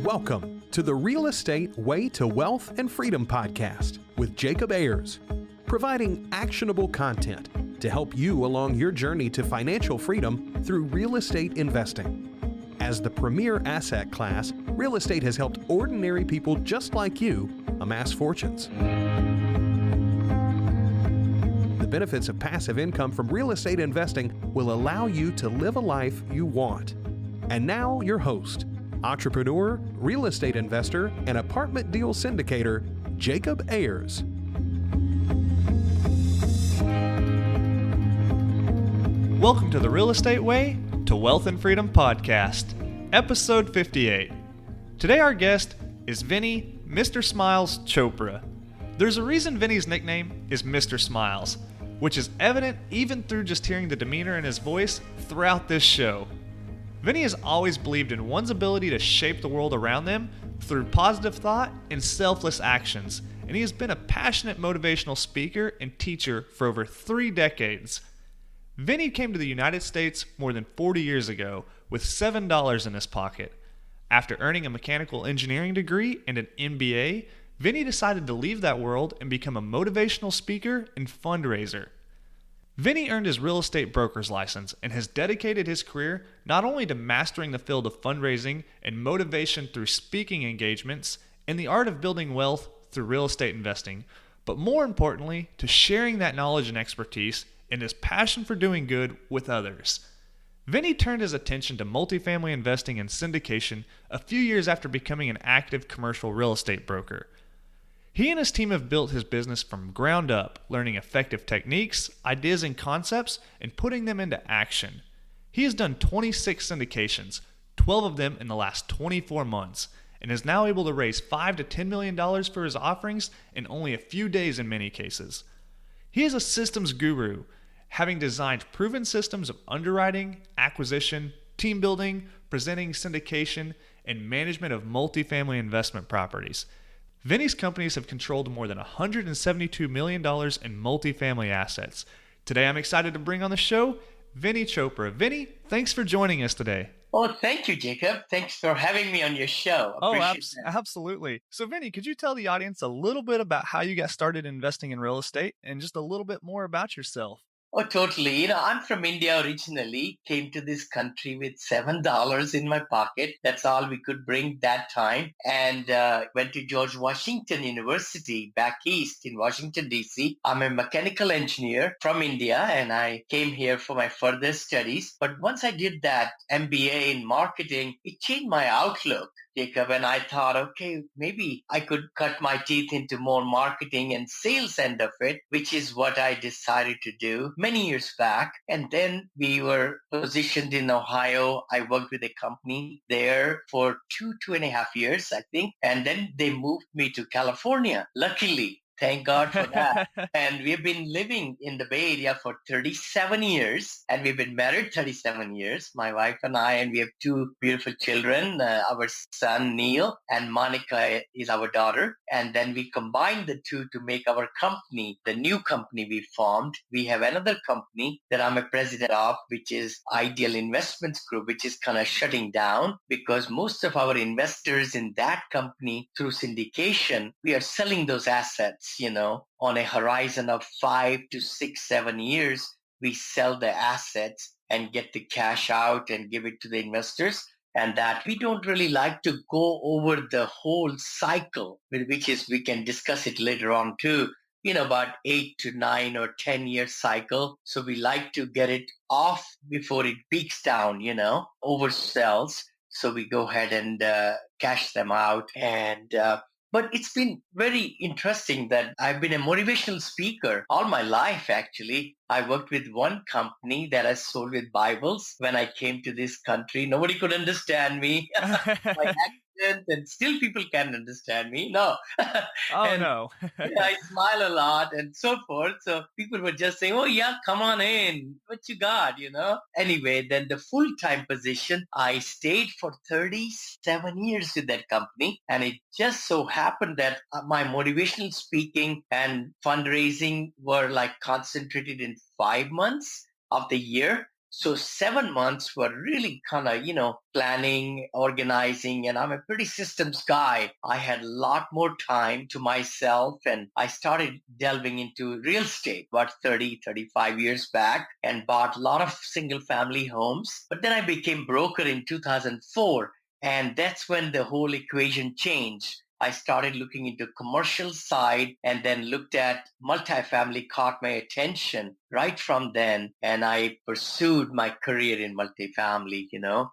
Welcome to the Real Estate Way to Wealth and Freedom podcast with Jacob Ayers, providing actionable content to help you along your journey to financial freedom through real estate investing. As the premier asset class, real estate has helped ordinary people just like you amass fortunes. The benefits of passive income from real estate investing will allow you to live a life you want. And now your host, entrepreneur, real estate investor, and apartment deal syndicator, Jacob Ayers. Welcome to the Real Estate Way to Wealth and Freedom podcast, episode 58. Today our guest is Vinney Mr. Smiles Chopra. There's a reason Vinney's nickname is Mr. Smiles, which is evident even through just hearing the demeanor in his voice throughout this show. Vinney has always believed in one's ability to shape the world around them through positive thought and selfless actions, and he has been a passionate motivational speaker and teacher for over 3 decades. Vinney came to the United States more than 40 years ago with $7 in his pocket. After earning a mechanical engineering degree and an MBA, Vinney decided to leave that world and become a motivational speaker and fundraiser. Vinney earned his real estate broker's license and has dedicated his career not only to mastering the field of fundraising and motivation through speaking engagements and the art of building wealth through real estate investing, but more importantly, to sharing that knowledge and expertise and his passion for doing good with others. Vinney turned his attention to multifamily investing and syndication a few years after becoming an active commercial real estate broker. He and his team have built his business from ground up, learning effective techniques, ideas, and concepts, and putting them into action. He has done 26 syndications, 12 of them in the last 24 months, and is now able to raise $5 to $10 million for his offerings in only a few days in many cases. He is a systems guru, having designed proven systems of underwriting, acquisition, team building, presenting syndication, and management of multifamily investment properties. Vinney's companies have controlled more than $172 million in multifamily assets. Today I'm excited to bring on the show Vinney Chopra. Vinney, thanks for joining us today. Oh, thank you, Jacob. Thanks for having me on your show. Absolutely. So Vinney, could you tell the audience a little bit about how you got started investing in real estate and just a little bit more about yourself? Oh, totally. I'm from India originally, came to this country with $7 in my pocket. That's all we could bring that time. And went to George Washington University back east in Washington, D.C. I'm a mechanical engineer from India, and I came here for my further studies. But once I did that MBA in marketing, it changed my outlook, Jacob, and I thought, okay, maybe I could cut my teeth into more marketing and sales end of it, which is what I decided to do many years back. And then we were positioned in Ohio. I worked with a company there for 2.5 years, I think. And then they moved me to California, luckily. Thank God for that. And we've been living in the Bay Area for 37 years, and we've been married 37 years, my wife and I, and we have 2 beautiful children, our son Neil, and Monica is our daughter. And then we combined the 2 to make our company, the new company we formed. We have another company that I'm a president of, which is Ideal Investments Group, which is kind of shutting down because most of our investors in that company through syndication, we are selling those assets. On a horizon of 5 to 6, 7 years, we sell the assets and get the cash out and give it to the investors. And that we don't really like to go over the whole cycle, which is, we can discuss it later on too, about 8 to 9 or 10 year cycle. So we like to get it off before it peaks down, oversells. So we go ahead and cash them out. But it's been very interesting that I've been a motivational speaker all my life, actually. I worked with one company that I sold with Bibles when I came to this country. Nobody could understand me. My accent, and still people can't understand me. No. No. I smile a lot and so forth. So people were just saying, oh, yeah, come on in. What you got, Anyway, then the full-time position, I stayed for 37 years with that company. And it just so happened that my motivational speaking and fundraising were like concentrated in 5 months of the year. So 7 months were really kind of, planning, organizing, and I'm a pretty systems guy. I had a lot more time to myself, and I started delving into real estate about 30, 35 years back and bought a lot of single family homes. But then I became broker in 2004, and that's when the whole equation changed. I started looking into commercial side and then looked at multifamily caught my attention right from then. And I pursued my career in multifamily,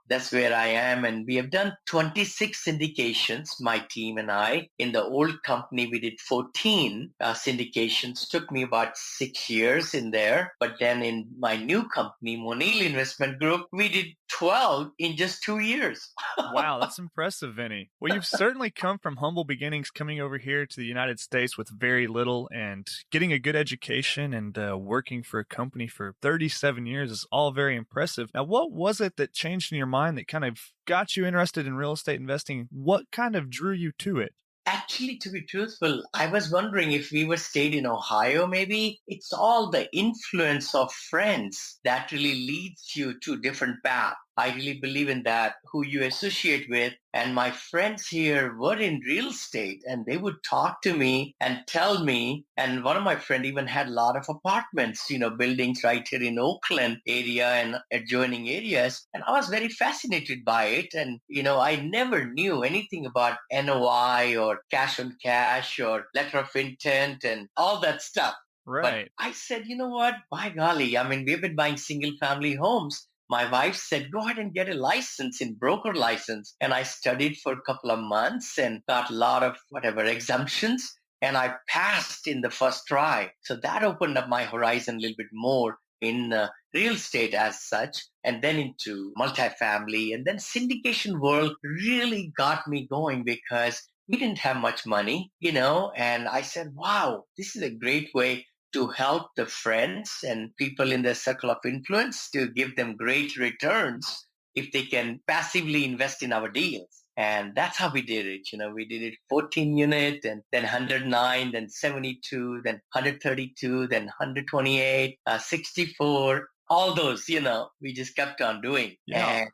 that's where I am. And we have done 26 syndications, my team and I. In the old company, we did 14 syndications. Took me about 6 years in there. But then in my new company, Monil Investment Group, we did 12 in just 2 years. Wow, that's impressive, Vinny. Well, you've certainly come from humble beginnings coming over here to the United States with very little and getting a good education and working for a company for 37 years is all very impressive. Now, what was it that changed in your mind that kind of got you interested in real estate investing? What kind of drew you to it? Actually, to be truthful, I was wondering if we were stayed in Ohio, maybe. It's all the influence of friends that really leads you to different paths. I really believe in that, who you associate with. And my friends here were in real estate and they would talk to me and tell me. And one of my friends even had a lot of apartments, buildings right here in Oakland area and adjoining areas. And I was very fascinated by it. And, I never knew anything about NOI or cash on cash or letter of intent and all that stuff. Right. But I said, you know what? By golly, we've been buying single family homes. My wife said, go ahead and get a license in broker license. And I studied for a couple of months and got a lot of exemptions. And I passed in the first try. So that opened up my horizon a little bit more in real estate as such, and then into multifamily. And then syndication world really got me going because we didn't have much money, and I said, wow, this is a great way to help the friends and people in their circle of influence to give them great returns if they can passively invest in our deals. And that's how we did it. We did it 14 unit and then 109, then 72, then 132, then 128, 64, all those, we just kept on doing. Yeah. And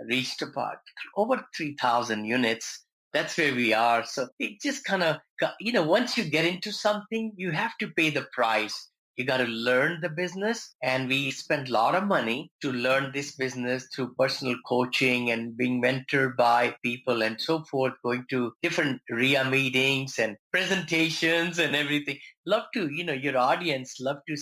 reached about over 3,000 units. That's where we are. So it just kind of, once you get into something, you have to pay the price. You got to learn the business. And we spent a lot of money to learn this business through personal coaching and being mentored by people and so forth, going to different RIA meetings and presentations and everything. Love to, your audience, love to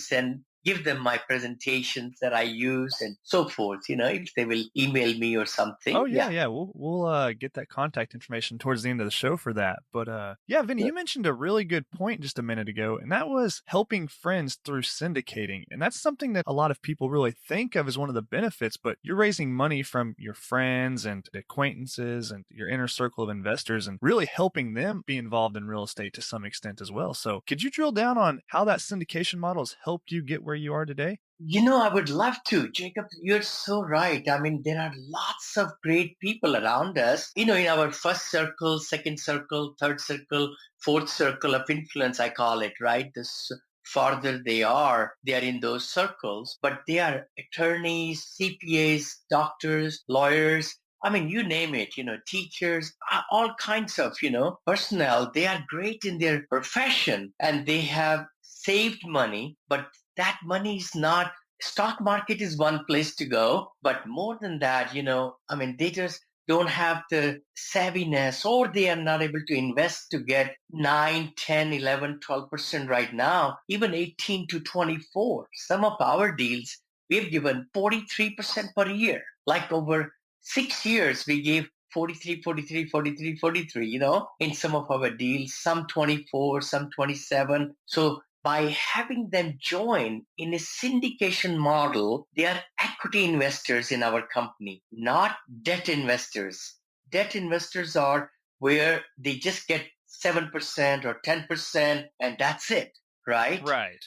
give them my presentations that I use and so forth, if they will email me or something. Oh, yeah. We'll get that contact information towards the end of the show for that. But yeah, Vinny, you mentioned a really good point just a minute ago, and that was helping friends through syndicating. And that's something that a lot of people really think of as one of the benefits, but you're raising money from your friends and acquaintances and your inner circle of investors and really helping them be involved in real estate to some extent as well. So could you drill down on how that syndication model has helped you get where you are today? I would love to. Jacob, you're so right. There are lots of great people around us, in our first circle, second circle, third circle, fourth circle of influence, I call it, right? This farther they are in those circles, but they are attorneys, CPAs, doctors, lawyers. You name it, teachers, all kinds of, personnel. They are great in their profession and they have saved money, but that money is not, stock market is one place to go, but more than that, they just don't have the savviness or they are not able to invest to get 9, 10, 11, 12% right now, even 18 to 24. Some of our deals, we've given 43% per year, like over 6 years, we gave 43, 43, 43, 43, in some of our deals, some 24, some 27. So by having them join in a syndication model, they are equity investors in our company, not debt investors. Debt investors are where they just get 7% or 10% and that's it, right? Right.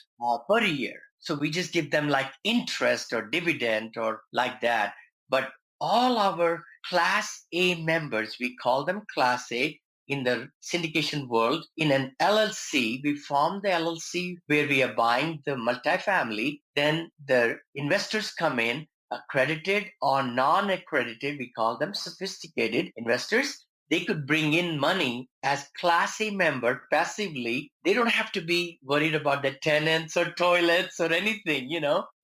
Per year. So we just give them like interest or dividend or like that. But all our Class A members, we call them Class A, in the syndication world, in an LLC, we form the LLC where we are buying the multifamily. Then the investors come in, accredited or non-accredited, we call them sophisticated investors. They could bring in money as Class A member passively. They don't have to be worried about the tenants or toilets or anything,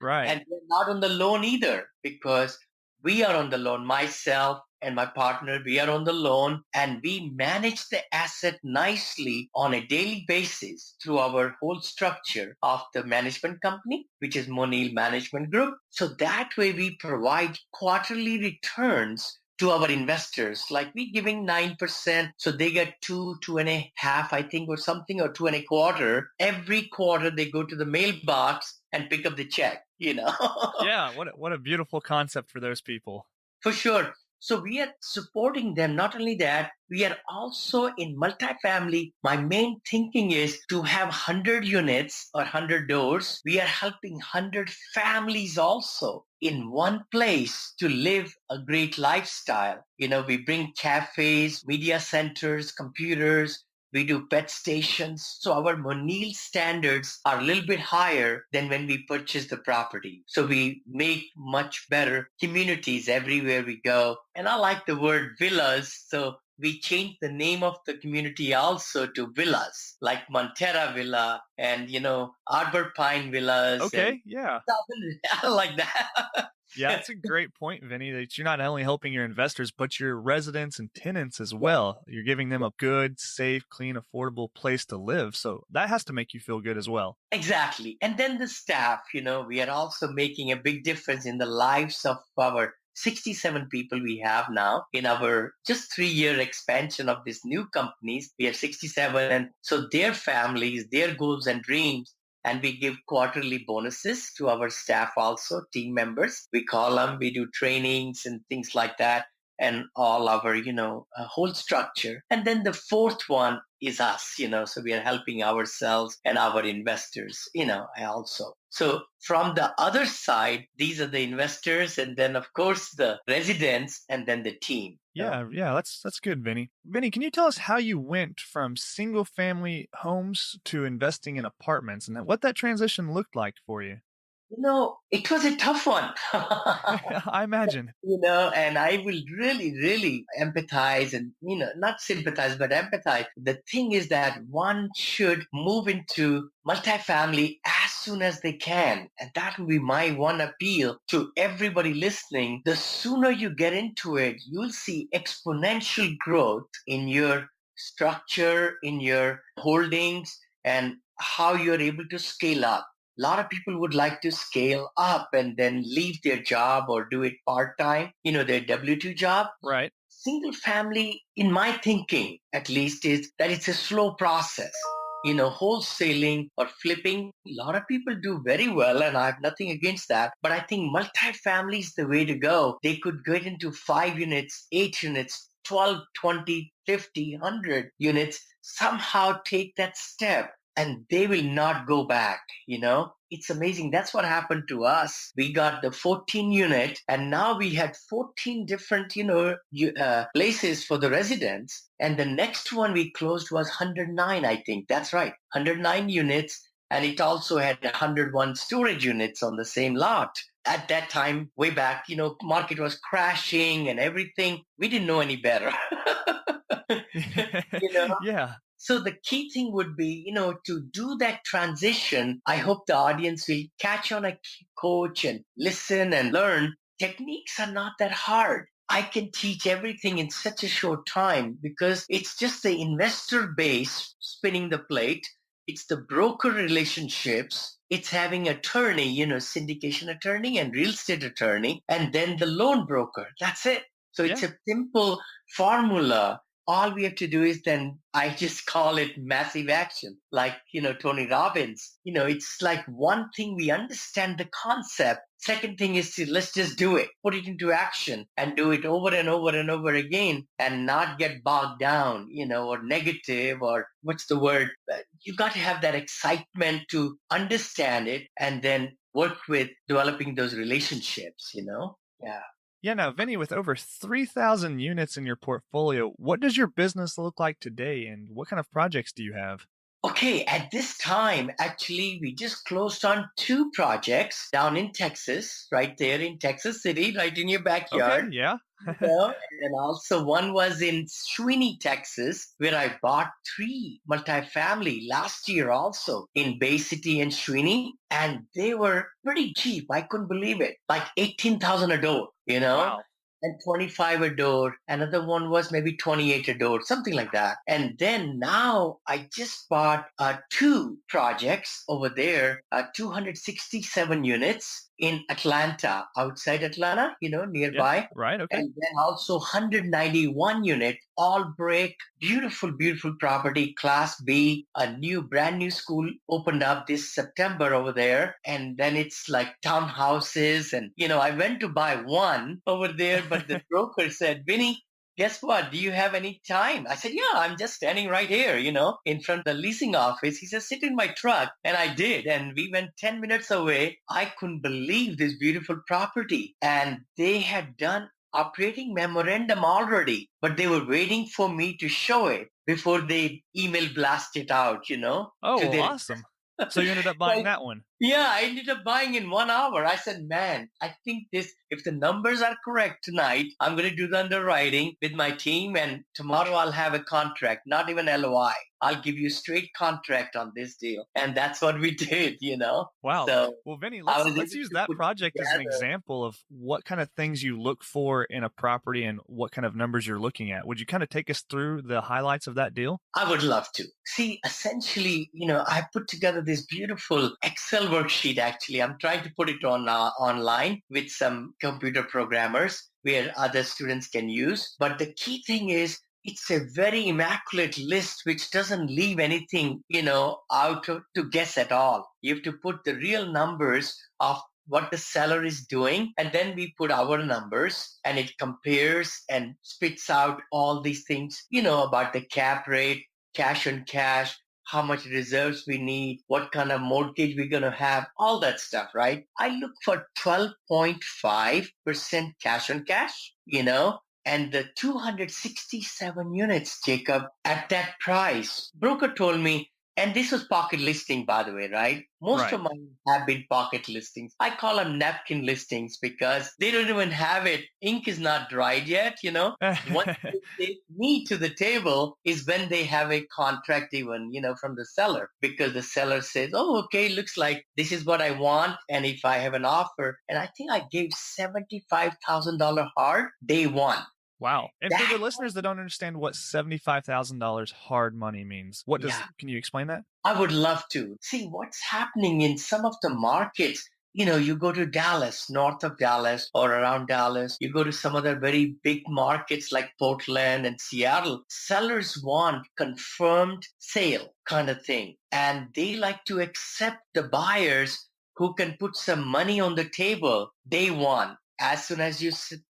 Right. and they're not on the loan either because we are on the loan. Myself and my partner, we are on the loan and we manage the asset nicely on a daily basis through our whole structure of the management company, which is Monil Management Group. So that way we provide quarterly returns to our investors, like we giving 9%. So they get 2.5, I think, or something, or 2.25. Every quarter they go to the mailbox and pick up the check. Yeah, what a beautiful concept for those people. For sure. So we are supporting them. Not only that, we are also in multifamily. My main thinking is to have 100 units or 100 doors. We are helping 100 families also in one place to live a great lifestyle. We bring cafes, media centers, computers. We do pet stations. So our Monil standards are a little bit higher than when we purchase the property. So we make much better communities everywhere we go. And I like the word villas. So we changed the name of the community also to villas, like Montera Villa and, Arbor Pine Villas. Okay, yeah. I like that. Yeah, that's a great point, Vinny, that you're not only helping your investors, but your residents and tenants as well. You're giving them a good, safe, clean, affordable place to live. So that has to make you feel good as well. Exactly. And then the staff, we are also making a big difference in the lives of our 67 people we have now in our just 3-year expansion of these new companies. We have 67. And so their families, their goals and dreams. And we give quarterly bonuses to our staff also, team members. We call them, we do trainings and things like that. And all our, whole structure. And then the fourth one is us, so we are helping ourselves and our investors, also. So from the other side, these are the investors and then, of course, the residents and then the team. Yeah, that's good, Vinny. Vinny, can you tell us how you went from single family homes to investing in apartments and what that transition looked like for you? It was a tough one. I imagine. And I will really, really empathize and, not sympathize, but empathize. The thing is that one should move into multifamily as soon as they can. And that will be my one appeal to everybody listening. The sooner you get into it, you'll see exponential growth in your structure, in your holdings, and how you're able to scale up. A lot of people would like to scale up and then leave their job or do it part-time, their W-2 job. Right. Single family, in my thinking, at least, is that it's a slow process. Wholesaling or flipping, a lot of people do very well, and I have nothing against that. But I think multifamily is the way to go. They could get into 5 units, 8 units, 12, 20, 50, 100 units, somehow take that step. And they will not go back, It's amazing. That's what happened to us. We got the 14 unit and now we had 14 different, places for the residents. And the next one we closed was 109, I think. That's right. 109 units. And it also had 101 storage units on the same lot. At that time, way back, market was crashing and everything. We didn't know any better. Yeah. So the key thing would be, to do that transition. I hope the audience will catch on a coach and listen and learn. Techniques are not that hard. I can teach everything in such a short time because it's just the investor base spinning the plate. It's the broker relationships. It's having attorney, syndication attorney and real estate attorney, and then the loan broker. That's it. So it's a simple formula. All we have to do is then, I just call it massive action, like, Tony Robbins. It's like one thing, we understand the concept. Second thing is let's just do it, put it into action and do it over and over and over again and not get bogged down, or negative, or what's the word? You got to have that excitement to understand it and then work with developing those relationships, Yeah. Yeah, now, Vinny, with over 3,000 units in your portfolio, what does your business look like today and what kind of projects do you have? Okay, at this time, actually, we just closed on two projects down in Texas, right there in Texas City, right in your Okay, backyard. yeah. And then also one was in Sweeney, Texas, where I bought three multifamily last year also in Bay City and Sweeney. And they were pretty cheap. I couldn't believe it. Like 18,000 a door. Wow. And 25 a door. Another one was maybe 28 a door, something like that. And then now I just bought two projects over there, 267 units in Atlanta, outside Atlanta, Yeah. nearby. Right. Okay. And then also 191 unit, all brick, beautiful, beautiful property, Class B. A brand new school opened up this September over there. And then it's like townhouses. And, I went to buy one over there, but the broker said, Vinny, guess what? Do you have any time? I said, yeah, I'm just standing right here, in front of the leasing office. He said, sit in my truck. And I did. And we went 10 minutes away. I couldn't believe this beautiful property. And they had done operating memorandum already, but they were waiting for me to show it before they email blast it out, Oh, to well, their awesome. So you ended up buying that one. yeah, I ended up buying in 1 hour. I said, man, I think if the numbers are correct tonight, I'm going to do the underwriting with my team. And tomorrow I'll have a contract, not even LOI. I'll give you a straight contract on this deal. And that's what we did, Wow. So Well, Vinny, I was let's able use to that put project as an together. example of what kind of things you look for in a property and what kind of numbers you're looking at. Would you kind of take us through the highlights of that deal? I would love to. See, essentially, I put together this beautiful Excel worksheet, actually. I'm trying to put it on online with some computer programmers where other students can use. But the key thing is, it's a very immaculate list which doesn't leave anything, out to guess at all. You have to put the real numbers of what the seller is doing, and then we put our numbers and it compares and spits out all these things, about the cap rate, cash on cash, how much reserves we need, what kind of mortgage we're going to have, all that stuff, right? I look for 12.5% cash on cash, and the 267 units, Jacob, at that price. Broker told me, and this was pocket listing, by the way, right? Most Right. of mine have been pocket listings. I call them napkin listings because they don't even have it. Ink is not dried yet, Once they take me to the table is when they have a contract even, from the seller, because the seller says, oh, okay, looks like this is what I want. And if I have an offer, and I think I gave $75,000 hard day one. Wow. And for the That listeners that don't understand what $75,000 hard money means, can you explain that? I would love to. See what's happening in some of the markets. You go to Dallas, north of Dallas or around Dallas, you go to some other very big markets like Portland and Seattle. Sellers want confirmed sale kind of thing. And they like to accept the buyers who can put some money on the table day one. As soon as you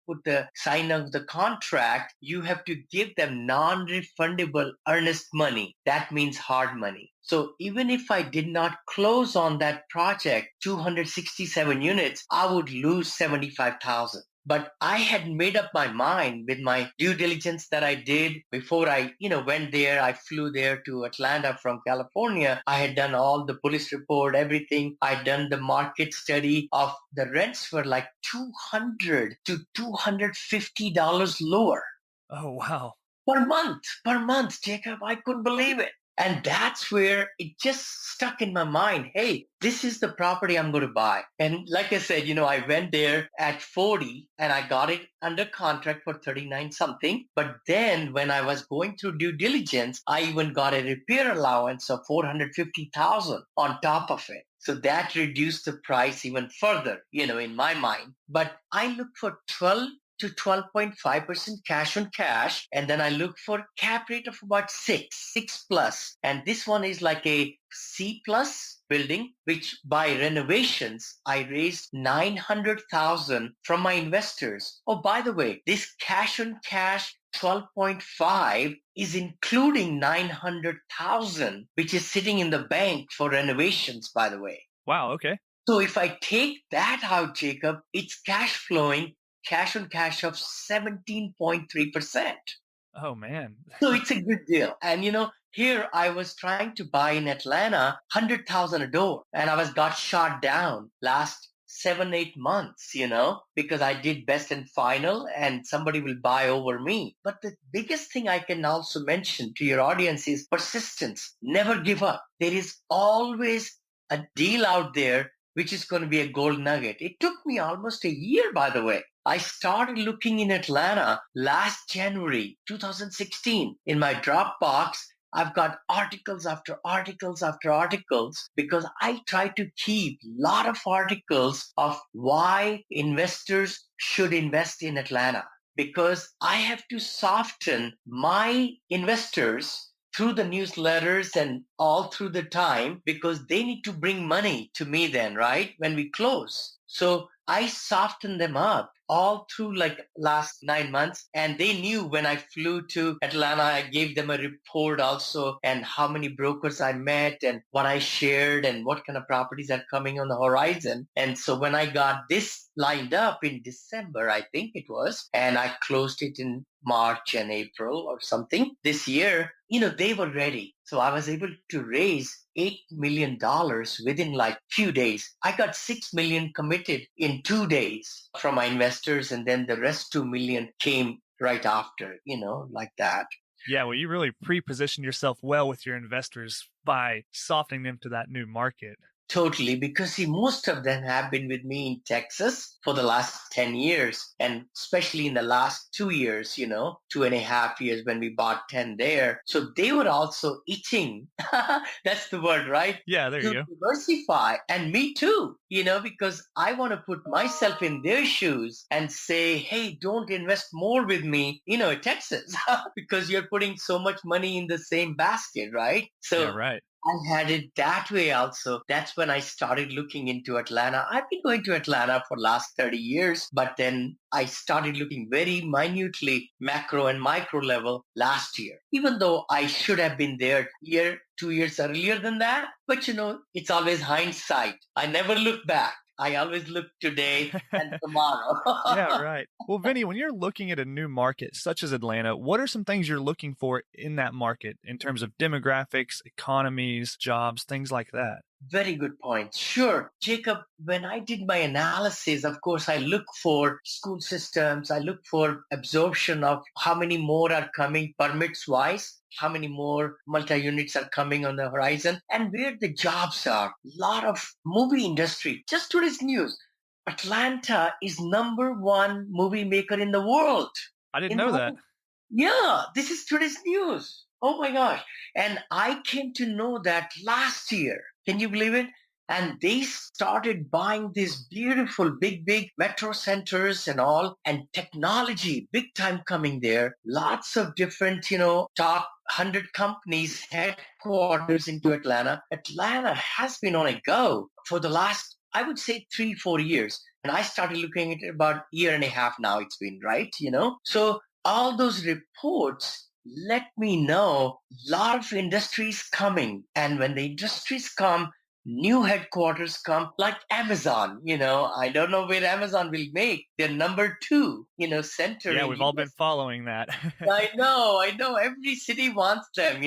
put the sign of the contract, you have to give them non-refundable earnest money. That means hard money. So even if I did not close on that project, 267 units, I would lose 75,000. But I had made up my mind with my due diligence that I did before I, went there. I flew there to Atlanta from California. I had done all the police report, everything. I'd done the market study of the rents were like $200 to $250 lower Oh, wow. per month, Jacob. I couldn't believe it. And that's where it just stuck in my mind. Hey, this is the property I'm going to buy. And like I said, I went there at 40 and I got it under contract for 39 something. But then when I was going through due diligence, I even got a repair allowance of 450,000 on top of it. So that reduced the price even further, in my mind. But I look for 12 to 12.5% cash on cash. And then I look for cap rate of about 6 plus. And this one is like a C plus building, which by renovations, I raised 900,000 from my investors. Oh, by the way, this cash on cash 12.5 is including 900,000, which is sitting in the bank for renovations, by the way. Wow. Okay. So if I take that out, Jacob, it's cash flowing cash on cash of 17.3%. Oh, man. So it's a good deal. And here I was trying to buy in Atlanta 100,000 a door, and I was got shot down last 7, 8 months, because I did best and final and somebody will buy over me. But the biggest thing I can also mention to your audience is persistence. Never give up. There is always a deal out there which is going to be a gold nugget. It took me almost a year, by the way. I started looking in Atlanta last January 2016 in my Dropbox. I've got articles after articles after articles because I try to keep a lot of articles of why investors should invest in Atlanta, because I have to soften my investors through the newsletters and all through the time, because they need to bring money to me then, right? When we close. So I softened them up all through like last 9 months. And they knew when I flew to Atlanta, I gave them a report also and how many brokers I met and what I shared and what kind of properties are coming on the horizon. And so when I got this lined up in December, I think it was, and I closed it in March and April or something this year, they were ready. So I was able to raise $8 million within like few days. I got 6 million committed in 2 days from my investors. And then the rest 2 million came right after, like that. Yeah, well, you really pre-positioned yourself well with your investors by softening them to that new market. Totally, because see, most of them have been with me in Texas for the last 10 years, and especially in the last 2 years, 2.5 years when we bought 10 there. So they were also itching. That's the word, right? Yeah, there you go. Diversify. And me too, because I want to put myself in their shoes and say, hey, don't invest more with me, Texas, because you're putting so much money in the same basket, right? So yeah, right. I had it that way also. That's when I started looking into Atlanta. I've been going to Atlanta for last 30 years, but then I started looking very minutely macro and micro level last year, even though I should have been there 2 years earlier than that. But it's always hindsight. I never look back. I always look today and tomorrow. Yeah, right. Well, Vinny, when you're looking at a new market such as Atlanta, what are some things you're looking for in that market in terms of demographics, economies, jobs, things like that? Very good point. Sure. Jacob, when I did my analysis, of course, I look for school systems. I look for absorption of how many more are coming permits wise, how many more multi-units are coming on the horizon, and where the jobs are. A lot of movie industry. Just today's news. Atlanta is #1 movie maker in the world. I didn't know that. Yeah, this is today's news. Oh my gosh. And I came to know that last year. Can you believe it? And they started buying these beautiful, big metro centers and all, and technology, big time coming there. Lots of different, top 100 companies, headquarters into Atlanta. Atlanta has been on a go for the last, I would say 3-4 years. And I started looking at it about a year and a half now it's been, right? So all those reports let me know a lot of industries coming. And when the industries come, new headquarters come, like Amazon. I don't know where Amazon will make their #2, center. Yeah, we've all been following that. I know. Every city wants them,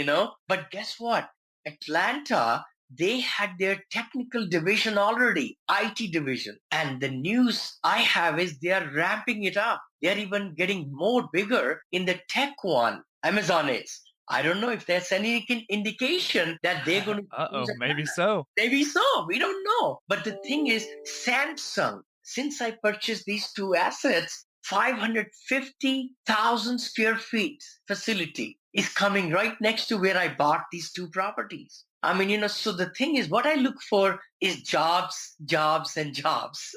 But guess what? Atlanta, they had their technical division already, IT division. And the news I have is they are ramping it up. They're even getting more bigger in the tech one. Amazon is. I don't know if there's any indication that they're going to. Maybe so. Maybe so. We don't know. But the thing is, Samsung, since I purchased these two assets, 550,000 square feet facility is coming right next to where I bought these two properties. I mean, so the thing is, what I look for is jobs, and jobs.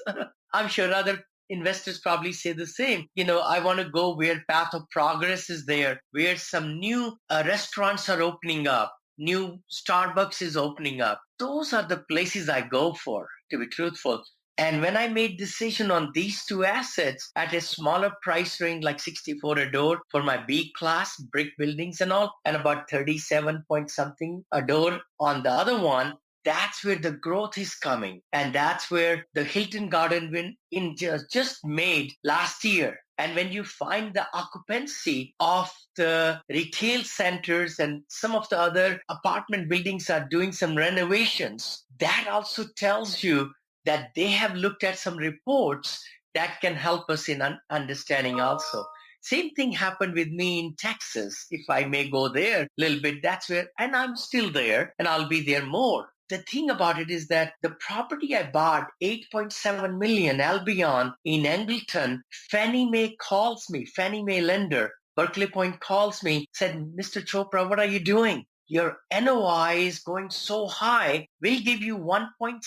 I'm sure other investors probably say the same. I want to go where path of progress is there, where some new restaurants are opening up, new Starbucks is opening up. Those are the places I go for, to be truthful. And when I made decision on these two assets at a smaller price range, like 64 a door for my B class brick buildings and all, and about 37 point something a door on the other one, that's where the growth is coming. And that's where the Hilton Garden Inn just made last year And when you find the occupancy of the retail centers and some of the other apartment buildings are doing some renovations, that also tells you that they have looked at some reports that can help us in understanding also. Same thing happened with me in Texas. If I may go there a little bit, that's where, and I'm still there and I'll be there more. The thing about it is that the property I bought, 8.7 million Albion in Angleton, Fannie Mae calls me, Fannie Mae lender, Berkeley Point calls me, said, Mr. Chopra, what are you doing? Your NOI is going so high. We'll give you $1.6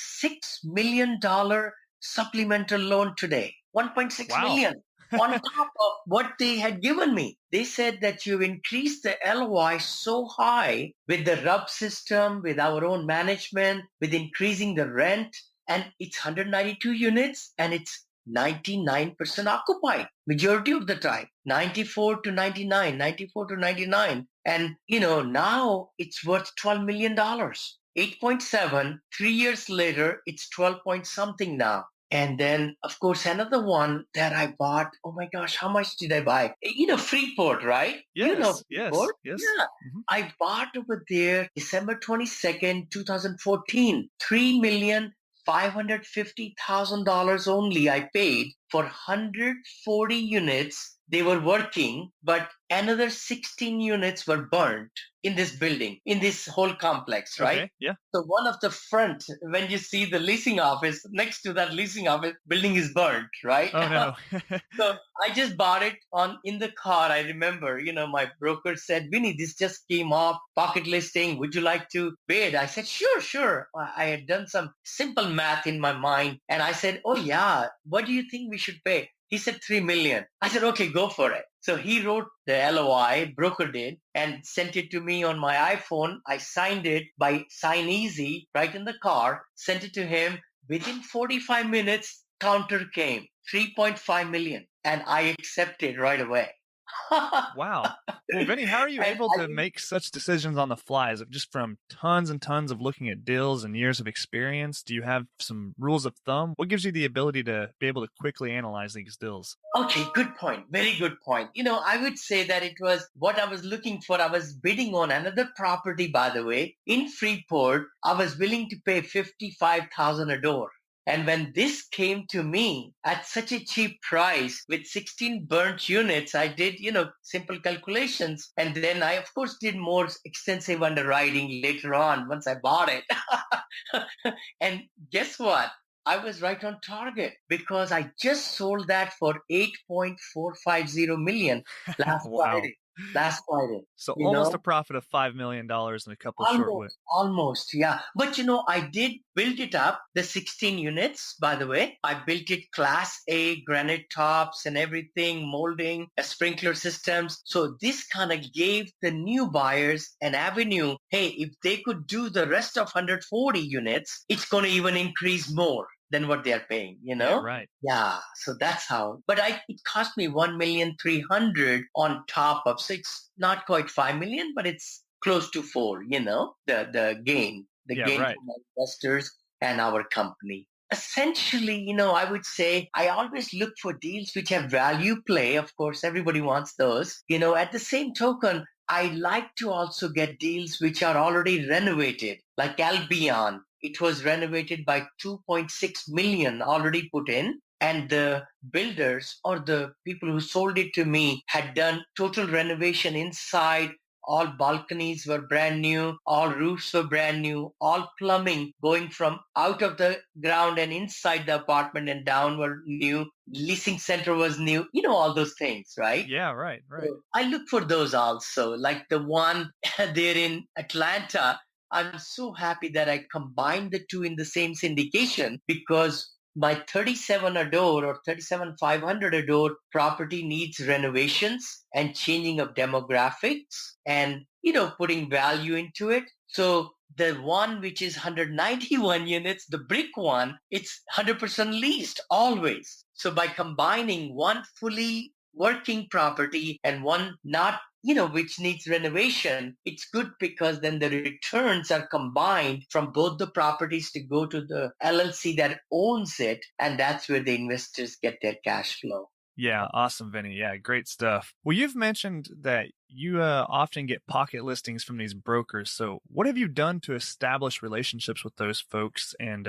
million supplemental loan today. 1.6 Wow. million on top of what they had given me. They said that you've increased the LOI so high with the RUB system, with our own management, with increasing the rent, and it's 192 units and it's 99% occupied majority of the time, 94 to 99, 94 to 99. And, now it's worth $12 million. 8.7, 3 years later, it's 12 point something now. And then, of course, another one that I bought. Oh my gosh, how much did I buy? Freeport, right? Yes, Freeport? yes. Yeah. Mhm. I bought over there December 22nd, 2014, $3,550,000 only I paid for 140 units. They were working, but another 16 units were burnt in this building, in this whole complex, right? Okay, yeah. So one of the front, when you see the leasing office, next to that leasing office, building is burnt, right? Oh no. So I just bought it in the car. I remember, my broker said, Vinny, this just came off pocket listing. Would you like to bid? I said, sure. I had done some simple math in my mind. And I said, oh yeah, what do you think we should pay? He said 3 million. I said, okay, go for it. So he wrote the LOI, broker did, and sent it to me on my iPhone. I signed it by Sign Easy right in the car, sent it to him. Within 45 minutes, counter came, 3.5 million. And I accepted right away. Wow. Well, Vinny, how are you able to make such decisions on the fly? Is it just from tons and tons of looking at deals and years of experience? Do you have some rules of thumb? What gives you the ability to be able to quickly analyze these deals? Okay, good point. Very good point. I would say that it was what I was looking for. I was bidding on another property, by the way, in Freeport. I was willing to pay $55,000 a door. And when this came to me at such a cheap price with 16 burnt units, I did, simple calculations. And then I, of course, did more extensive underwriting later on once I bought it. And guess what? I was right on target because I just sold that for 8.450 million last Wow. Friday. So almost a profit of $5 million in a couple short weeks. Almost, yeah. But I did build it up, the 16 units, by the way. I built it Class A, granite tops and everything, molding, sprinkler systems. So this kind of gave the new buyers an avenue. Hey, if they could do the rest of 140 units, it's going to even increase more than what they are paying, Yeah, right. Yeah, so that's how. But it cost me 1,300,000 on top of, so it's not quite 5 million, but it's close to 4. The gain, Yeah, right. for my investors and our company. Essentially, I would say I always look for deals which have value play. Of course, everybody wants those. At the same token, I like to also get deals which are already renovated, like Albion. It was renovated by 2.6 million already put in. And the builders or the people who sold it to me had done total renovation inside. All balconies were brand new. All roofs were brand new. All plumbing going from out of the ground and inside the apartment and down were new. Leasing center was new. All those things, right? Yeah, right. So I look for those also, like the one there in Atlanta. I'm so happy that I combined the two in the same syndication because my 37 a door or 37,500 a door property needs renovations and changing of demographics and, putting value into it. So the one which is 191 units, the brick one, it's 100% leased always. So by combining one fully working property and one not, which needs renovation, it's good because then the returns are combined from both the properties to go to the LLC that owns it. And that's where the investors get their cash flow. Yeah, awesome, Vinny. Yeah, great stuff. Well, you've mentioned that you often get pocket listings from these brokers. So, what have you done to establish relationships with those folks? And,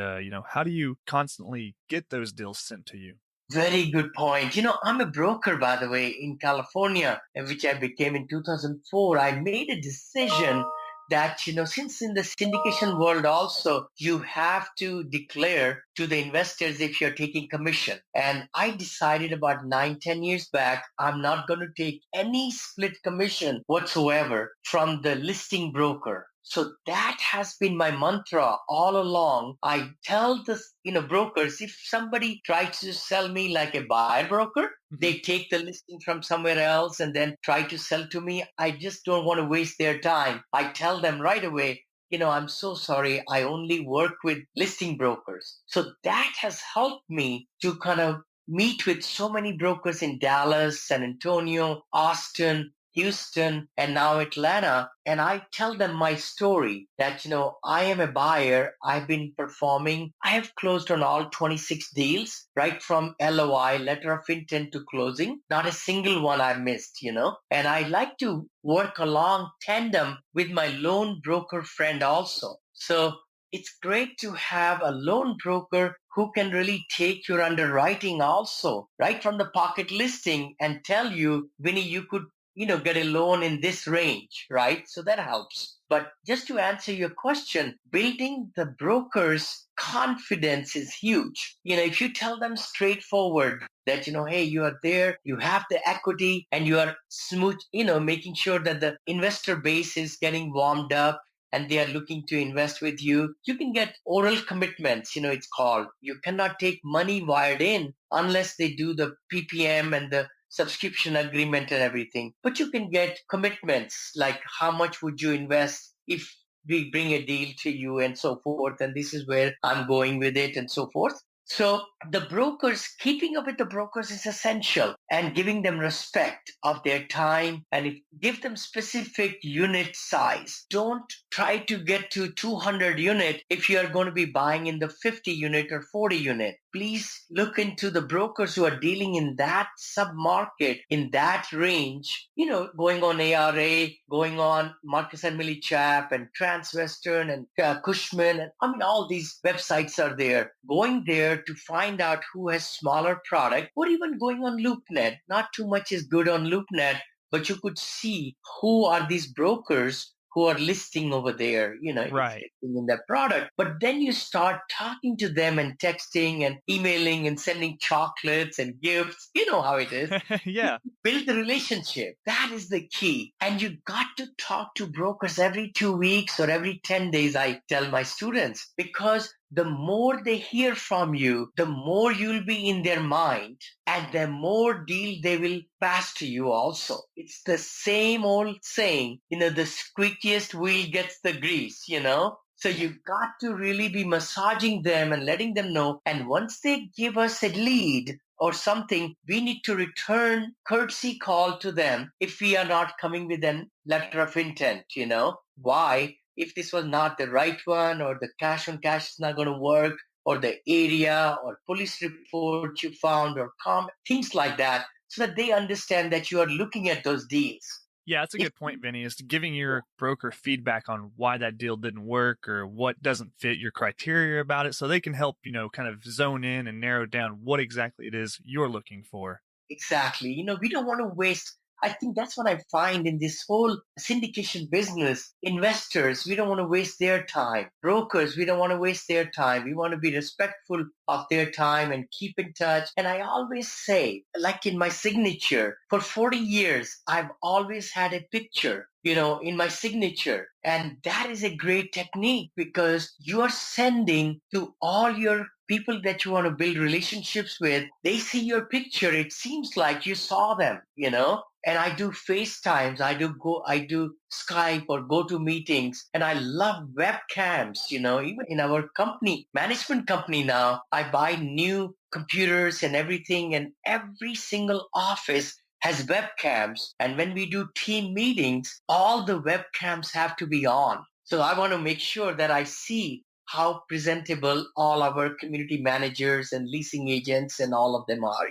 how do you constantly get those deals sent to you? Very good point. I'm a broker, by the way, in California, which I became in 2004. I made a decision that, since in the syndication world also, you have to declare to the investors if you're taking commission. And I decided about 9, 10 years back, I'm not going to take any split commission whatsoever from the listing broker. So that has been my mantra all along. I tell the brokers, if somebody tries to sell me like a buyer broker, they take the listing from somewhere else and then try to sell to me. I just don't want to waste their time. I tell them right away, I'm so sorry. I only work with listing brokers. So that has helped me to kind of meet with so many brokers in Dallas, San Antonio, Austin, Houston, and now Atlanta. And I tell them my story that, I am a buyer. I've been performing. I have closed on all 26 deals, right from LOI, letter of intent to closing. Not a single one I missed, And I like to work along tandem with my loan broker friend also. So it's great to have a loan broker who can really take your underwriting also, right from the pocket listing and tell you, Vinny, you could get a loan in this range, right? So that helps. But just to answer your question, building the broker's confidence is huge. If you tell them straightforward that, hey, you are there, you have the equity and you are smooth, making sure that the investor base is getting warmed up and they are looking to invest with you, you can get oral commitments, it's called. You cannot take money wired in unless they do the PPM and the subscription agreement and everything. But you can get commitments like how much would you invest if we bring a deal to you and so forth. And this is where I'm going with it and so forth. So the brokers, keeping up with the brokers is essential and giving them respect of their time and give them specific unit size. Don't try to get to 200 unit if you are going to be buying in the 50 unit or 40 unit. Please look into the brokers who are dealing in that sub-market, in that range, going on ARA, going on Marcus and Millichap and Transwestern and Cushman. And all these websites are there. Going there to find out who has smaller product or even going on LoopNet. Not too much is good on LoopNet, but you could see who are these brokers who are listing over there, Right. in that product. But then you start talking to them and texting and emailing and sending chocolates and gifts. You know how it is. Yeah. Build the relationship. That is the key. And you got to talk to brokers every 2 weeks or every 10 days, I tell my students, because the more they hear from you, the more you'll be in their mind and the more deal they will pass to you also. It's the same old saying, the squeakiest wheel gets the grease, So you've got to really be massaging them and letting them know. And once they give us a lead or something, we need to return courtesy call to them if we are not coming with a letter of intent, Why? If this was not the right one or the cash on cash is not going to work or the area or police report you found or things like that so that they understand that you are looking at those deals. Yeah, that's a good point, Vinny, is giving your broker feedback on why that deal didn't work or what doesn't fit your criteria about it so they can help, kind of zone in and narrow down what exactly it is you're looking for. Exactly. We don't want to waste. I think that's what I find in this whole syndication business. Investors, we don't want to waste their time. Brokers, we don't want to waste their time. We want to be respectful of their time and keep in touch. And I always say, like in my signature, for 40 years, I've always had a picture, in my signature. And that is a great technique because you are sending to all your people that you want to build relationships with. They see your picture. It seems like you saw them, And I do FaceTimes, I do Skype or go to meetings, and I love webcams, even in our company, management company now, I buy new computers and everything, and every single office has webcams. And when we do team meetings, all the webcams have to be on. So I want to make sure that I see how presentable all our community managers and leasing agents and all of them are,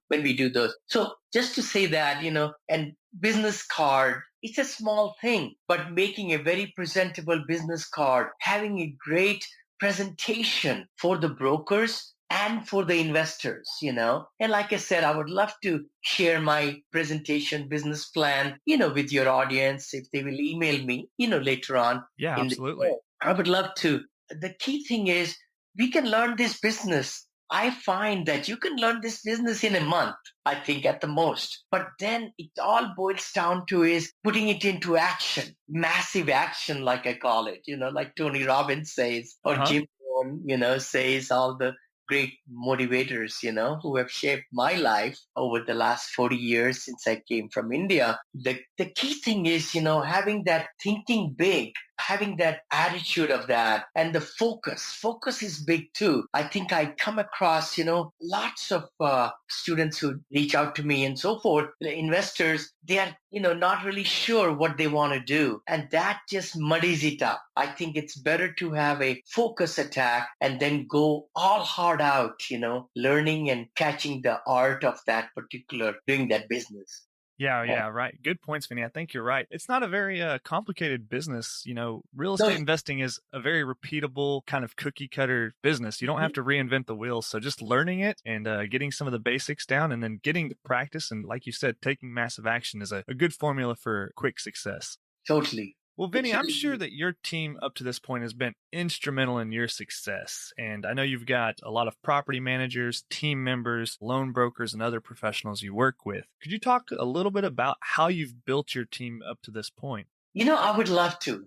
when we do those. So just to say that, and business card, it's a small thing, but making a very presentable business card, having a great presentation for the brokers and for the investors, And like I said, I would love to share my presentation business plan, with your audience if they will email me, later on. Yeah, In the absolutely. show. I would love to. The key thing is we can learn this business. I find that you can learn this business in a month, I think at the most. But then it all boils down to is putting it into action, massive action, like I call it, like Tony Robbins says, or Jim Rohn, says, all the great motivators, who have shaped my life over the last 40 years since I came from India. The key thing is, having that thinking big, having that attitude of that, and the focus. Focus is big too. I think I come across, lots of students who reach out to me and so forth, the investors, they are, not really sure what they want to do. And that just muddies it up. I think it's better to have a focus attack and then go all hard out, learning and catching the art of that particular, doing that business. Yeah, right. Good points, Vinny. I think you're right. It's not a very complicated business. Real estate investing is a very repeatable kind of cookie cutter business. You don't have to reinvent the wheel. So just learning it and getting some of the basics down and then getting to practice and, like you said, taking massive action is a good formula for quick success. Totally. Well, Vinny, I'm sure that your team up to this point has been instrumental in your success. And I know you've got a lot of property managers, team members, loan brokers, and other professionals you work with. Could you talk a little bit about how you've built your team up to this point? I would love to.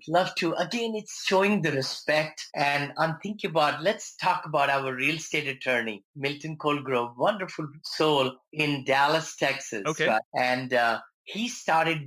Again, it's showing the respect. And I'm thinking let's talk about our real estate attorney, Milton Colgrove, wonderful soul in Dallas, Texas. Okay. Right? And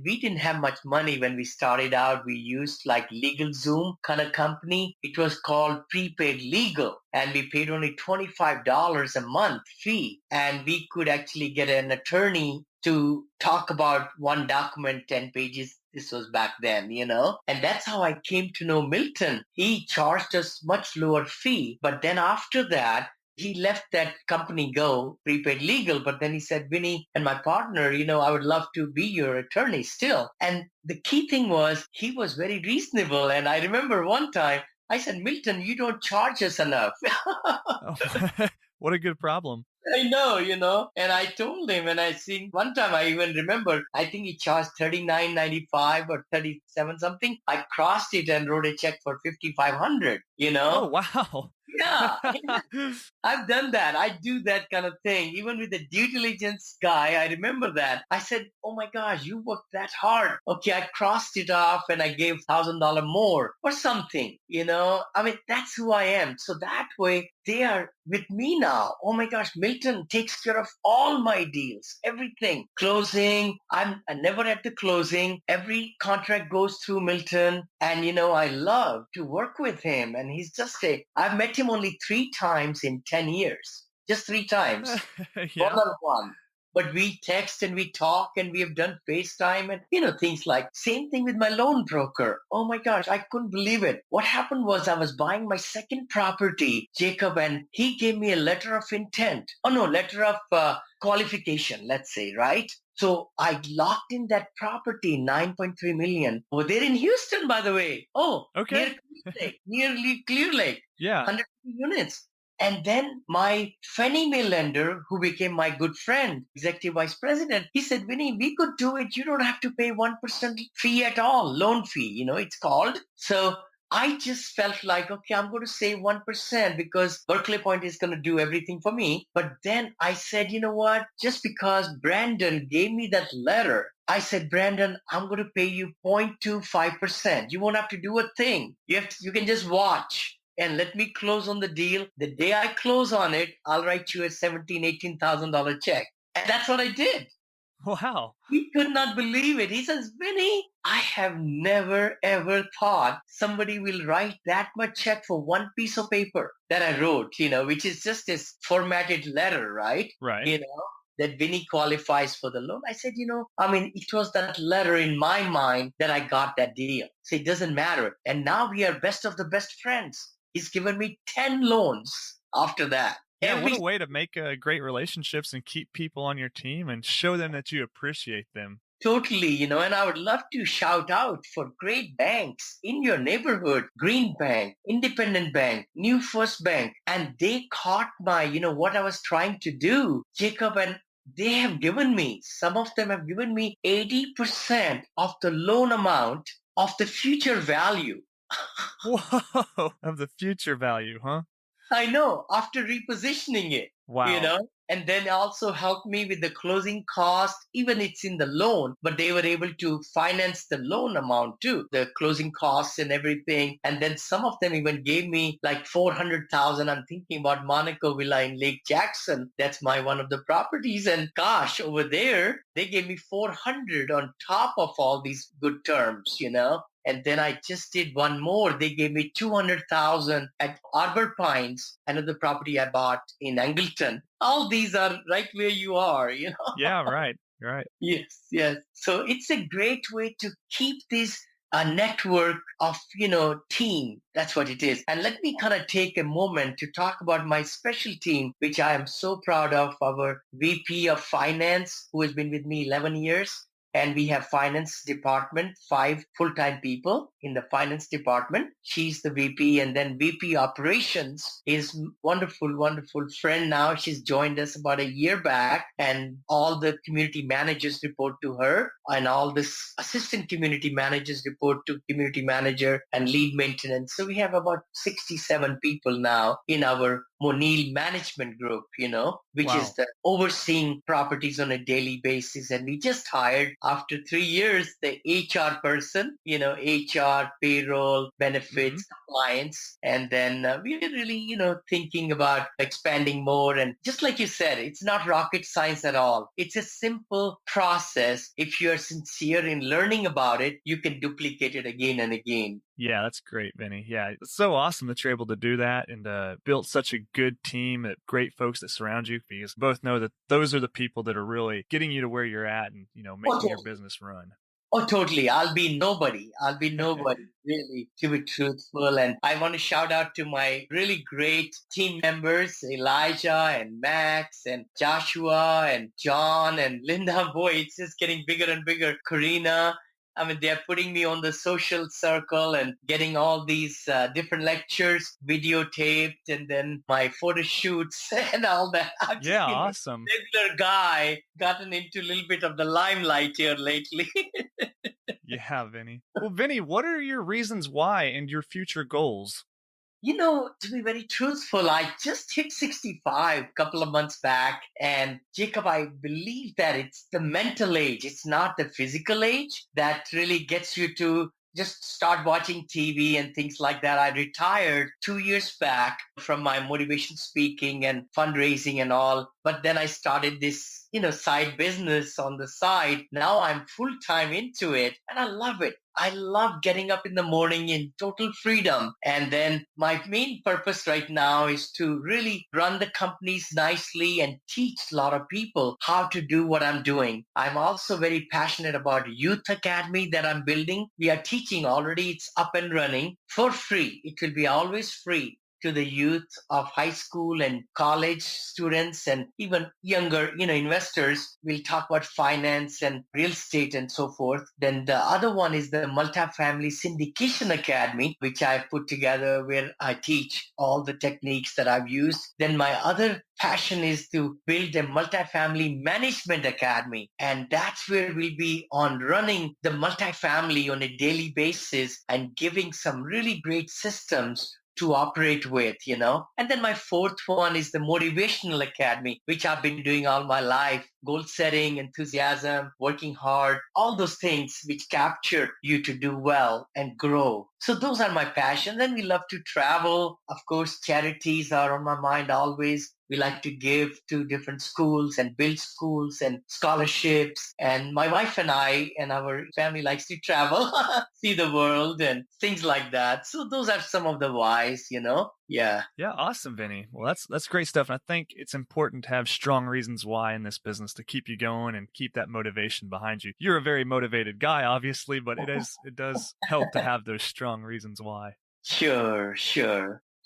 we didn't have much money when we started out. We used like LegalZoom kind of company. It was called Prepaid Legal. And we paid only $25 a month fee. And we could actually get an attorney to talk about one document, 10 pages. This was back then, and that's how I came to know Milton. He charged us much lower fee. But then after that, he left that company go, Prepaid Legal, but then he said, Vinny and my partner, I would love to be your attorney still. And the key thing was he was very reasonable. And I remember one time I said, Milton, you don't charge us enough. What a good problem. I know, and I told him, and I think one time I even remember, I think he charged $39.95 or 37 something. I crossed it and wrote a check for $5,500, Oh, wow. Yeah, I've done that. I do that kind of thing. Even with the due diligence guy, I remember that. I said, oh my gosh, you worked that hard. Okay, I crossed it off and I gave $1,000 more or something, that's who I am. So that way they are with me now. Oh my gosh, Milton takes care of all my deals, everything. Closing, I'm never at the closing. Every contract goes through Milton. And, I love to work with him. And he's I've met him only 3 times in 10 years. Just 3 times. Yeah. One-on-one. But we text and we talk and we have done FaceTime and, things like same thing with my loan broker. Oh my gosh, I couldn't believe it. What happened was I was buying my second property, Jacob, and he gave me a letter of intent. Letter of qualification, let's say, right? So I locked in that property, 9.3 million. Over there in Houston, by the way. Oh, okay. Near Clear Lake. Yeah. 100 units. And then my Fannie Mae lender, who became my good friend, executive vice president, he said, Vinny, we could do it. You don't have to pay 1% fee at all, loan fee, it's called. So I just felt like, okay, I'm going to save 1% because Berkeley Point is going to do everything for me. But then I said, you know what? Just because Brandon gave me that letter, I said, Brandon, I'm going to pay you 0.25%. You won't have to do a thing. You can just watch and let me close on the deal. The day I close on it, I'll write you a $17,000, $18,000 check. And that's what I did. Wow. He could not believe it. He says, Vinny, I have never, ever thought somebody will write that much check for one piece of paper that I wrote, which is just this formatted letter, right? Right. That Vinny qualifies for the loan. I said, it was that letter in my mind that I got that deal. So it doesn't matter. And now we are best of the best friends. He's given me 10 loans after that. Yeah, what a way to make great relationships and keep people on your team and show them that you appreciate them. Totally, and I would love to shout out for great banks in your neighborhood. Green Bank, Independent Bank, New First Bank. And they caught my, what I was trying to do, Jacob, and they have given me, some of them have given me 80% of the loan amount of the future value. Whoa, of the future value, huh? I know, after repositioning it, Wow. and then also helped me with the closing cost, even it's in the loan, but they were able to finance the loan amount too, the closing costs and everything. And then some of them even gave me like 400,000. I'm thinking about Monaco Villa in Lake Jackson. That's one of the properties. And gosh, over there, they gave me 400 on top of all these good terms. And then I just did one more. They gave me 200,000 at Arbor Pines, another property I bought in Angleton. All these are right where you are. Yeah, right. Yes, yes. So it's a great way to keep this network of, team. That's what it is. And let me kind of take a moment to talk about my special team, which I am so proud of, our VP of Finance, who has been with me 11 years. And we have finance department, 5 full-time people in the finance department. She's the VP. And then VP operations is wonderful, wonderful friend now. She's joined us about a year back, and all the community managers report to her, and all the assistant community managers report to community manager and lead maintenance. So we have about 67 people now in our Monil management group, which Wow. is the overseeing properties on a daily basis. And we just hired, after 3 years, the HR person, HR, payroll, benefits, compliance. And then we're really, thinking about expanding more. And just like you said, it's not rocket science at all. It's a simple process. If you're sincere in learning about it, you can duplicate it again and again. Yeah, that's great, Vinny. Yeah, it's so awesome that you're able to do that and built such a good team of great folks that surround you, because we both know that those are the people that are really getting you to where you're at and, making your business run. Oh, totally. I'll be nobody, really, to be truthful. And I want to shout out to my really great team members, Elijah and Max and Joshua and John and Linda. Boy, it's just getting bigger and bigger. Karina. I mean, they're putting me on the social circle and getting all these different lectures videotaped, and then my photo shoots and all that. I'm just awesome. Regular guy, gotten into a little bit of the limelight here lately. Yeah, Vinny. Well, Vinny, what are your reasons why and your future goals? To be very truthful, I just hit 65 a couple of months back. And Jacob, I believe that it's the mental age. It's not the physical age that really gets you to just start watching TV and things like that. I retired 2 years back from my motivation speaking and fundraising and all. But then I started this, side business on the side. Now I'm full time into it and I love it. I love getting up in the morning in total freedom. And then my main purpose right now is to really run the companies nicely and teach a lot of people how to do what I'm doing. I'm also very passionate about Youth Academy that I'm building. We are teaching already. It's up and running for free. It will be always free to the youth of high school and college students and even younger, investors. We'll talk about finance and real estate and so forth. Then the other one is the multifamily syndication academy, which I put together where I teach all the techniques that I've used. Then my other passion is to build a multifamily management academy. And that's where we'll be on running the multifamily on a daily basis and giving some really great systems to operate with. And then my fourth one is the Motivational Academy, which I've been doing all my life. Goal setting, enthusiasm, working hard, all those things which capture you to do well and grow. So those are my passion. Then we love to travel. Of course, charities are on my mind always. We like to give to different schools and build schools and scholarships. And my wife and I and our family likes to travel, see the world and things like that. So those are some of the whys, Yeah. Yeah, awesome, Vinny. Well, that's great stuff. And I think it's important to have strong reasons why in this business to keep you going and keep that motivation behind you. You're a very motivated guy, obviously, but it does help to have those strong reasons why. Sure.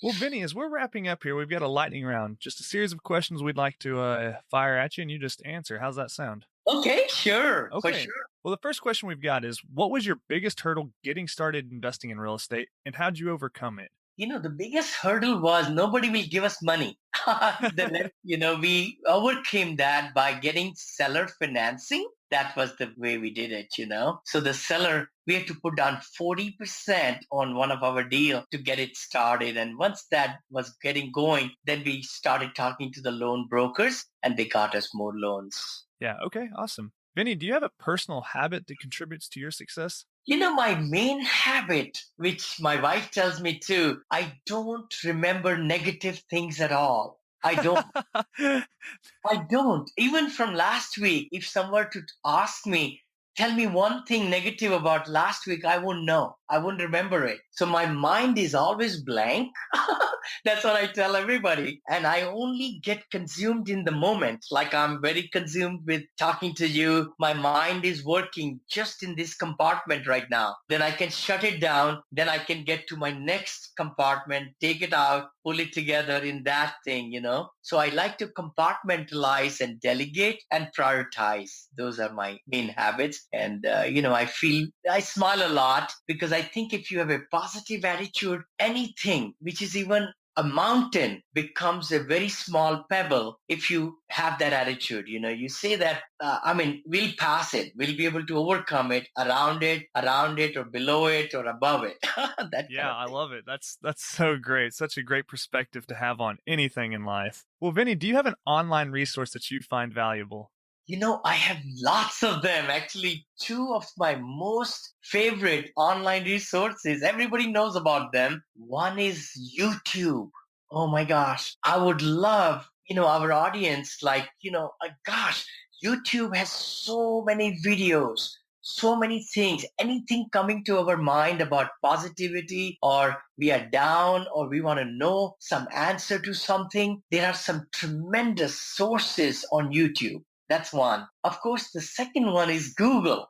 Well, Vinny, as we're wrapping up here, we've got a lightning round, just a series of questions we'd like to fire at you, and you just answer. How's that sound? Okay, sure, for Okay. sure. Well, the first question we've got is, what was your biggest hurdle getting started investing in real estate, and how'd you overcome it? The biggest hurdle was nobody will give us money. Then, we overcame that by getting seller financing. That was the way we did it. So the seller, we had to put down 40% on one of our deal to get it started. And once that was getting going, then we started talking to the loan brokers and they got us more loans. Yeah, okay, awesome. Vinny, do you have a personal habit that contributes to your success? My main habit, which my wife tells me too, I don't remember negative things at all. I don't. I don't. Even from last week, if someone were to ask me, tell me one thing negative about last week, I wouldn't know. I wouldn't remember it. So my mind is always blank. That's what I tell everybody. And I only get consumed in the moment. Like I'm very consumed with talking to you. My mind is working just in this compartment right now. Then I can shut it down. Then I can get to my next compartment, take it out, pull it together in that thing. So I like to compartmentalize and delegate and prioritize. Those are my main habits. And, I smile a lot because I think if you have a positive attitude, anything which is even a mountain becomes a very small pebble if you have that attitude. You say that, we'll pass it. We'll be able to overcome it, around it, or below it, or above it. Yeah, I love it. That's so great. Such a great perspective to have on anything in life. Well, Vinny, do you have an online resource that you find valuable? I have lots of them. Actually, two of my most favorite online resources, everybody knows about them. One is YouTube. Oh my gosh. I would love, our audience, gosh, YouTube has so many videos, so many things, anything coming to our mind about positivity, or we are down, or we want to know some answer to something. There are some tremendous sources on YouTube. That's one. Of course, the second one is Google.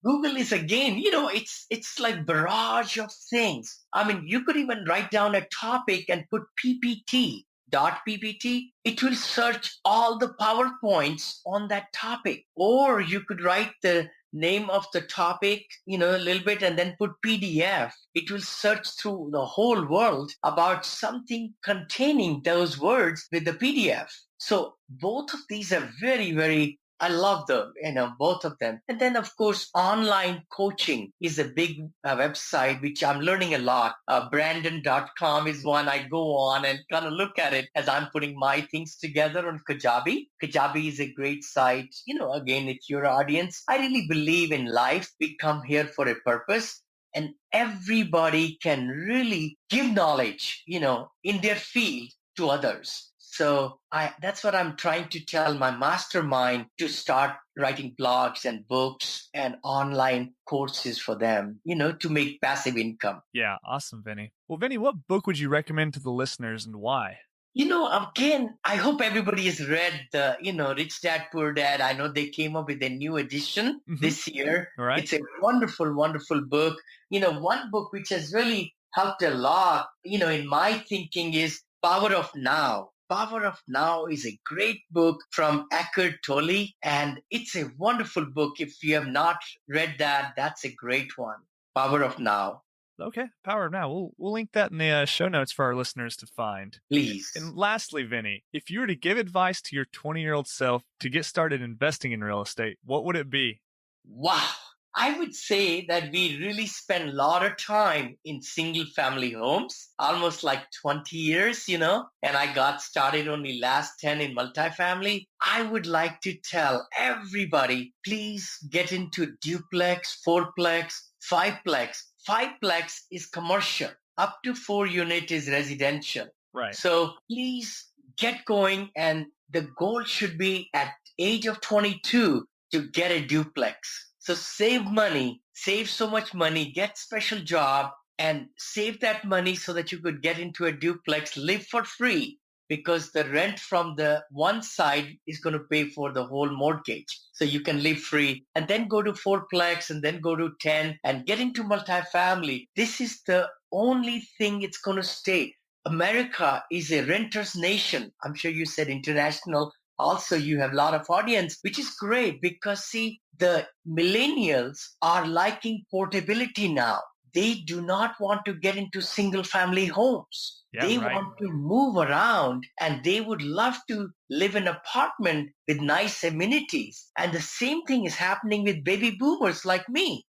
Google is again, it's like barrage of things. You could even write down a topic and put PPT. It will search all the PowerPoints on that topic. Or you could write the name of the topic, a little bit, and then put PDF. It will search through the whole world about something containing those words with the PDF. So both of these are very, very, I love them, both of them. And then, of course, online coaching is a big website, which I'm learning a lot. Brandon.com is one I go on and kind of look at it as I'm putting my things together on Kajabi. Kajabi is a great site. Again, it's your audience. I really believe in life. We come here for a purpose. And everybody can really give knowledge, in their field to others. So that's what I'm trying to tell my mastermind, to start writing blogs and books and online courses for them, to make passive income. Yeah, awesome, Vinny. Well, Vinny, what book would you recommend to the listeners and why? Again, I hope everybody has read the, Rich Dad, Poor Dad. I know they came up with a new edition this year. Right. It's a wonderful, wonderful book. One book which has really helped a lot, in my thinking is Power of Now. Power of Now is a great book from Eckhart Tolle, and it's a wonderful book. If you have not read that, that's a great one. Power of Now. Okay, Power of Now. We'll link that in the show notes for our listeners to find. Please. And lastly, Vinny, if you were to give advice to your 20-year-old self to get started investing in real estate, what would it be? Wow. I would say that we really spend a lot of time in single family homes, almost like 20 years, and I got started only last 10 in multifamily. I would like to tell everybody, please get into duplex, fourplex, fiveplex. Fiveplex is commercial. Up to 4 unit is residential. Right. So please get going. And the goal should be at age of 22 to get a duplex. So save money, save so much money, get special job, and save that money so that you could get into a duplex, live for free, because the rent from the one side is going to pay for the whole mortgage. So you can live free and then go to fourplex and then go to 10 and get into multifamily. This is the only thing it's going to stay. America is a renter's nation. I'm sure you said international. Also, you have a lot of audience, which is great because, see, the millennials are liking portability now. They do not want to get into single family homes. Yeah, they right. want to move around and they would love to live in an apartment with nice amenities. And the same thing is happening with baby boomers like me.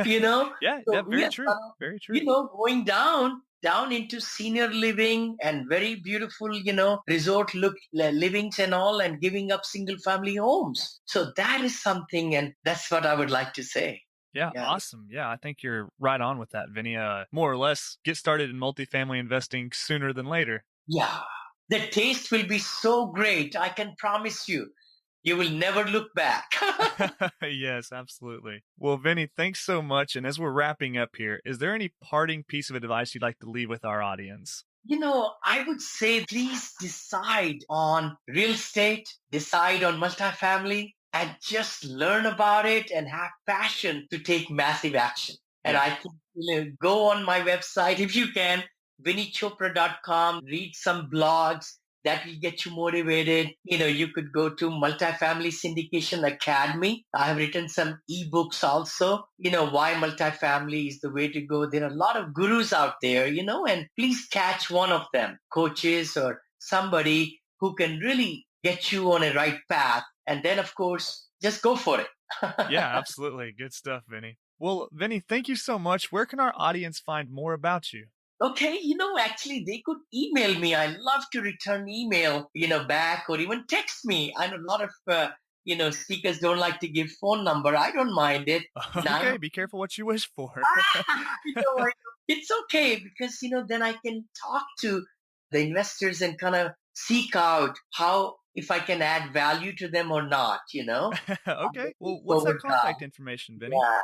you know? Yeah, So very we are, true. Very true. Going down into senior living and very beautiful, resort livings and all, and giving up single family homes. So that is something, and that's what I would like to say. Yeah, awesome. Yeah, I think you're right on with that, Vinny. More or less, get started in multifamily investing sooner than later. Yeah, the taste will be so great. I can promise you. You will never look back. Yes, absolutely. Well, Vinny, thanks so much. And as we're wrapping up here, is there any parting piece of advice you'd like to leave with our audience? I would say please decide on real estate, decide on multifamily, and just learn about it and have passion to take massive action. And I think, go on my website if you can, vinneychopra.com, read some blogs. That will get you motivated. You could go to Multifamily Syndication Academy. I have written some ebooks also, why multifamily is the way to go. There are a lot of gurus out there, and please catch one of them, coaches or somebody who can really get you on a right path. And then, of course, just go for it. Yeah, absolutely. Good stuff, Vinny. Well, Vinny, thank you so much. Where can our audience find more about you? Okay, actually, they could email me. I love to return email, back, or even text me. I know a lot of, speakers don't like to give phone number. I don't mind it. Okay, be careful what you wish for. It's okay because, then I can talk to the investors and kind of seek out if I can add value to them or not, Okay. Well, what's that contact information, Vinny? Yeah.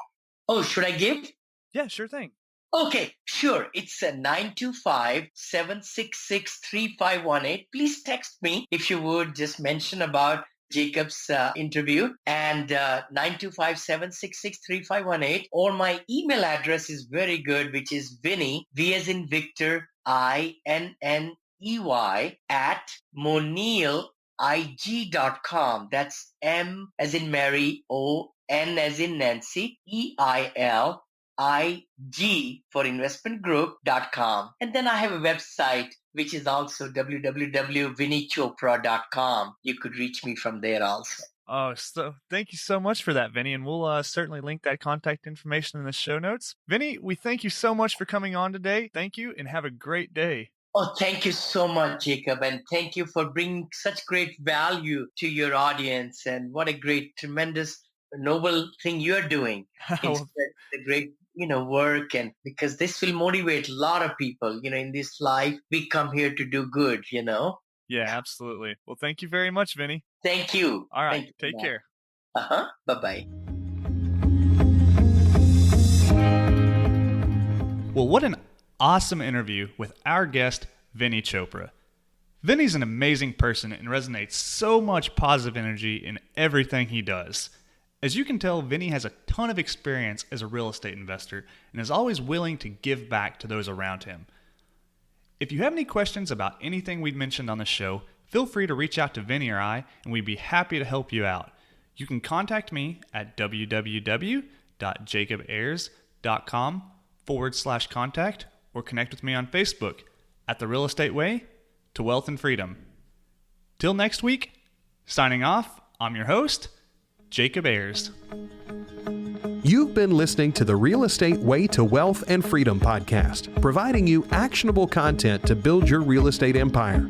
Oh, should I give? Yeah, sure thing. Okay, sure. It's a 925-766-3518. Please text me if you would. Just mention about Jacob's interview and 925-766-3518. Or my email address is very good, which is Vinney, V as in Victor, INNEY @moneil.ig.com. That's M as in Mary, O, N as in Nancy, EIL. IG for investmentgroup.com. And then I have a website, which is also www.vinneychopra.com. You could reach me from there also. Oh, so thank you so much for that, Vinny. And we'll certainly link that contact information in the show notes. Vinny, we thank you so much for coming on today. Thank you and have a great day. Oh, thank you so much, Jacob. And thank you for bringing such great value to your audience. And what a great, tremendous, noble thing you're doing. It's a great work, and because this will motivate a lot of people, in this life, we come here to do good, Yeah, absolutely. Well, thank you very much, Vinny. Thank you. All right. Take care. Bye-bye. Well, what an awesome interview with our guest, Vinney Chopra. Vinny's an amazing person and resonates so much positive energy in everything he does. As you can tell, Vinny has a ton of experience as a real estate investor and is always willing to give back to those around him. If you have any questions about anything we've mentioned on the show, feel free to reach out to Vinny or I, and we'd be happy to help you out. You can contact me at www.jacobayers.com/contact or connect with me on Facebook at The Real Estate Way to Wealth and Freedom. Till next week, signing off, I'm your host, Jacob Ayers. You've been listening to the Real Estate Way to Wealth and Freedom podcast, providing you actionable content to build your real estate empire.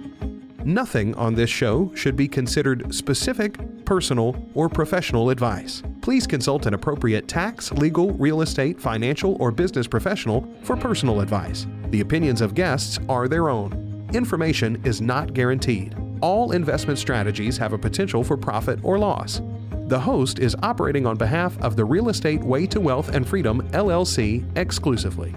Nothing on this show should be considered specific, personal, or professional advice. Please consult an appropriate tax, legal, real estate, financial, or business professional for personal advice. The opinions of guests are their own. Information is not guaranteed. All investment strategies have a potential for profit or loss. The host is operating on behalf of the Real Estate Way to Wealth and Freedom, LLC, exclusively.